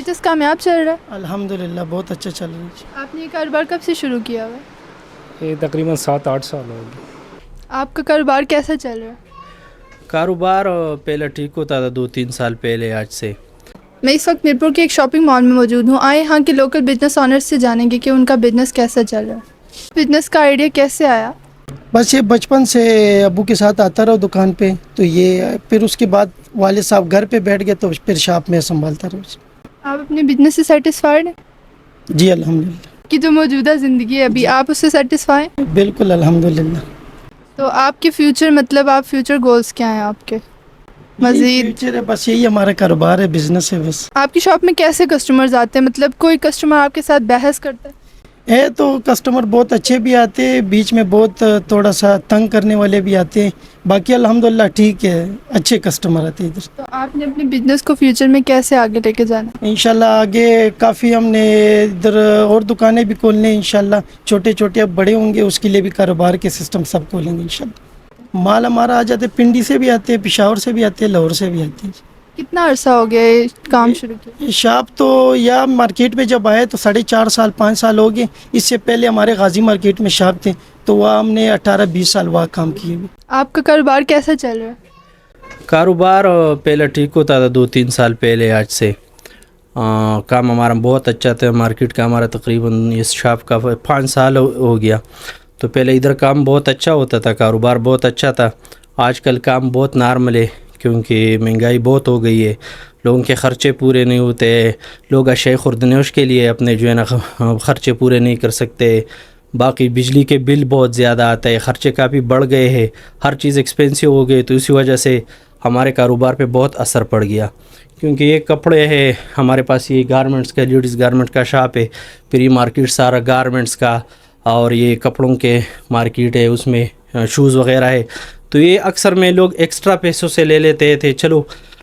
Business کامیاب چل رہا ہے؟ الحمدللہ بہت اچھا چل رہا ہے. آپ نے یہ کاروبار کب سے شروع کیا ہوا ہے؟ یہ تقریباً 7-8 سال ہو گئے. آپ کا کاروبار کیسا چل رہا ہے؟ کاروبار پہلے ٹھیک ہوتا تھا 2-3 سال پہلے. آج سے میں اس وقت میرپور کے ایک شاپنگ مال میں موجود ہوں. آئے یہاں کے لوکل بزنس آنرز سے جانیں گے کہ ان کا بزنس کیسا چل رہا ہے. بزنس کا آئیڈیا کیسے آیا؟ بس یہ بچپن سے ابو کے ساتھ آتا رہا دکان پہ، تو یہ پھر اس کے بعد والد صاحب گھر پہ بیٹھ گئے تو پھر شاپ میں سنبھالتا رہا. آپ اپنے بزنس سے سیٹسفائیڈ ہیں جی الحمدللہ کہ جو موجودہ زندگی ہے ابھی آپ اس سے سیٹسفائی ہیں؟ بالکل الحمدللہ. تو آپ کے فیوچر آپ فیوچر گولز کیا ہیں آپ کے مزید؟ فیوچر ہے بس یہی ہمارا کاروبار ہے، بزنس ہے بس. آپ کی شاپ میں کیسے کسٹمرز آتے ہیں؟ کوئی کسٹمر آپ کے ساتھ بحث کرتا ہے؟ تو کسٹمر بہت اچھے بھی آتے ہیں، بیچ میں بہت تھوڑا سا تنگ کرنے والے بھی آتے ہیں. باقی الحمدللہ ٹھیک ہے، اچھے کسٹمر آتے ہیں ادھر. تو آپ نے اپنے بزنس کو فیوچر میں کیسے آگے لے کے جانا ہے؟ انشاءاللہ آگے کافی ہم نے ادھر اور دکانیں بھی کھولنے ہیں انشاءاللہ. چھوٹے چھوٹے اب بڑے ہوں گے اس کے لیے بھی کاروبار کے سسٹم سب کھولیں گے انشاءاللہ. مال ہمارا آ جاتے پنڈی سے بھی آتے ہیں، پشاور سے بھی آتے ہیں، لاہور سے بھی آتے ہیں. کتنا عرصہ ہو گیا یہ کام شروع کیا؟ یہ شاپ تو یا مارکیٹ میں جب آئے تو 4.5 سال ہو گئے. اس سے پہلے ہمارے غازی مارکیٹ میں شاپ تھے تو وہاں ہم نے 18-20 سال وہاں کام کیے ہوئے. آپ کا کاروبار کیسا چل رہا ہے؟ کاروبار پہلے ٹھیک ہوتا تھا 2-3 سال پہلے. آج سے کام ہمارا بہت اچھا تھا. مارکیٹ کا ہمارا تقریباً اس شاپ کا 5 سال ہو گیا. تو پہلے ادھر کام بہت اچھا ہوتا تھا، کاروبار بہت اچھا تھا. آج کل کام بہت نارمل ہے کیونکہ مہنگائی بہت ہو گئی ہے، لوگوں کے خرچے پورے نہیں ہوتے، لوگ اشیاء خوردنوش کے لیے اپنے جو ہے نا خرچے پورے نہیں کر سکتے. باقی بجلی کے بل بہت زیادہ آتا ہے، خرچے کافی بڑھ گئے ہیں، ہر چیز ایکسپینسو ہو گئی. تو اسی وجہ سے ہمارے کاروبار پہ بہت اثر پڑ گیا. کیونکہ یہ کپڑے ہے ہمارے پاس، یہ گارمنٹس کا، لیڈیز گارمنٹ کا شاپ ہے. پھر یہ مارکیٹ سارا گارمنٹس کا اور یہ کپڑوں کے مارکیٹ ہے، اس میں شوز وغیرہ ہے. تو یہ اکثر میں لوگ ایکسٹرا پیسوں سے لے لیتے تھے. چلو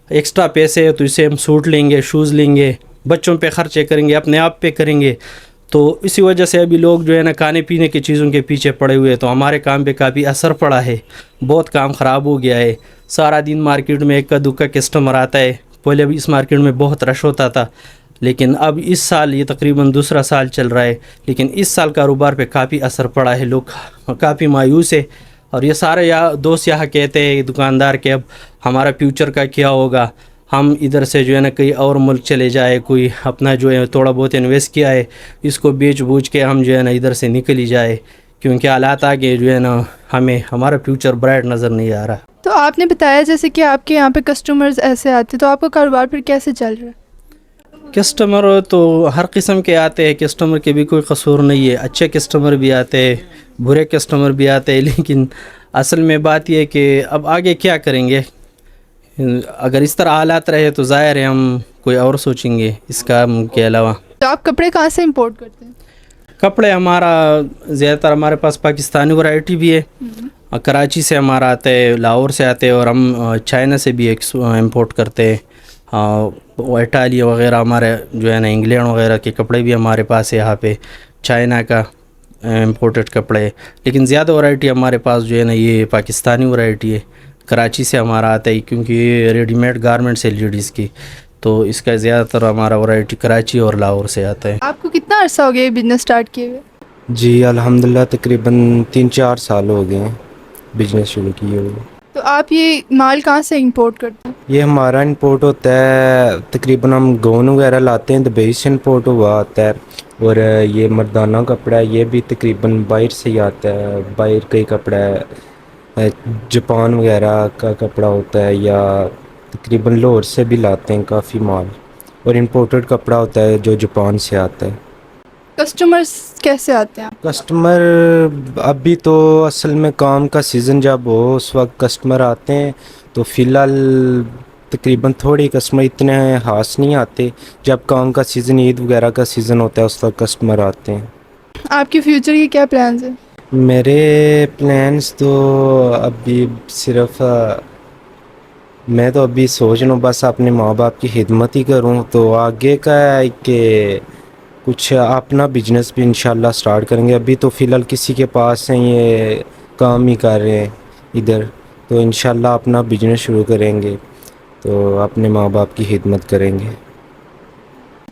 ایکسٹرا پیسے ہے تو اسے ہم سوٹ لیں گے، شوز لیں گے، بچوں پہ خرچے کریں گے، اپنے آپ پہ کریں گے. تو اسی وجہ سے ابھی لوگ جو ہے نا کھانے پینے کی چیزوں کے پیچھے پڑے ہوئے. تو ہمارے کام پہ کافی اثر پڑا ہے، بہت کام خراب ہو گیا ہے. سارا دن مارکیٹ میں ایک کا دکا کسٹمر آتا ہے. پہلے ابھی اس مارکیٹ میں بہت رش ہوتا تھا، لیکن اب اس سال یہ تقریباً دوسرا سال چل رہا ہے، لیکن اس سال کاروبار پہ کافی اثر پڑا ہے. لوگ کافی مایوس ہے. اور یہ سارے دوست یہاں کہتے ہیں دکاندار کہ اب ہمارا فیوچر کا کیا ہوگا، ہم ادھر سے جو ہے نا کئی اور ملک چلے جائے، کوئی اپنا جو ہے تھوڑا بہت انویسٹ کیا ہے اس کو بیچ بوجھ کے ہم جو ہے نا ادھر سے نکل ہی جائے، کیونکہ حالات آگے جو ہے نا ہمیں ہمارا فیوچر برائٹ نظر نہیں آ رہا. تو آپ نے بتایا جیسے کہ آپ کے یہاں پہ کسٹمرز ایسے آتے، تو آپ کا کاروبار پھر کیسے چل رہا ہے؟ کسٹمر تو ہر قسم کے آتے ہیں، کسٹمر کے بھی کوئی قصور نہیں ہے. اچھے کسٹمر بھی آتے ہیں، برے کسٹمر بھی آتے ہیں. لیکن اصل میں بات یہ ہے کہ اب آگے کیا کریں گے، اگر اس طرح حالات رہے تو ظاہر ہے ہم کوئی اور سوچیں گے اس کام کے علاوہ. تو آپ کپڑے کہاں سے امپورٹ کرتے ہیں؟ کپڑے ہمارا زیادہ تر ہمارے پاس پاکستانی ورائٹی بھی ہے. کراچی سے ہمارا آتا ہے، لاہور سے آتے ہیں، اور ہم چائنا سے بھی امپورٹ کرتے ہیں. اٹالی وغیرہ ہمارے جو ہے نا انگلینڈ وغیرہ کے کپڑے بھی ہمارے پاس ہے یہاں پہ، چائنا کا امپورٹڈ کپڑے. لیکن زیادہ ورائٹی ہمارے پاس جو ہے نا یہ پاکستانی ورائٹی ہے. کراچی سے ہمارا آتا ہے کیونکہ یہ ریڈی میڈ گارمنٹس ہے لیڈیز کی، تو اس کا زیادہ تر ہمارا ورائٹی کراچی اور لاہور سے آتا ہے. آپ کو کتنا عرصہ ہو گیا یہ بزنس سٹارٹ کیے ہوئے؟ جی الحمدللہ تقریباً 3-4 سال ہو گئے ہیں بزنس شروع کیے ہوئے. تو آپ یہ مال کہاں سے امپورٹ کرتے ہیں؟ یہ ہمارا امپورٹ ہوتا ہے تقریباً ہم گون وغیرہ لاتے ہیں، دبئی سے امپورٹ ہوا آتا ہے. اور یہ مردانہ کپڑا ہے یہ بھی تقریباً باہر سے ہی آتا ہے. باہر کا ہی کپڑا ہے، جاپان وغیرہ کا کپڑا ہوتا ہے، یا تقریباً لاہور سے بھی لاتے ہیں کافی مال. اور امپورٹڈ کپڑا ہوتا ہے جو جاپان سے آتا ہے. کسٹمرز کیسے آتے ہیں؟ کسٹمر ابھی تو اصل میں کام کا سیزن جب ہو اس وقت کسٹمر آتے ہیں. تو فی الحال تقریباً تھوڑے کسٹمر اتنے خاص نہیں آتے. جب کام کا سیزن، عید وغیرہ کا سیزن ہوتا ہے اس وقت کسٹمر آتے ہیں. آپ کے فیوچر کی کیا پلانز ہیں؟ میرے پلانس تو ابھی صرف میں تو ابھی سوچ رہا ہوں بس اپنے ماں باپ کی خدمت ہی کروں. تو آگے کا ہے کہ کچھ اپنا بزنس بھی انشاءاللہ سٹارٹ کریں گے. ابھی تو فی الحال کسی کے پاس ہیں، یہ کام ہی کر رہے ہیں ادھر. تو انشاءاللہ اپنا بزنس شروع کریں گے تو اپنے ماں باپ کی خدمت کریں گے.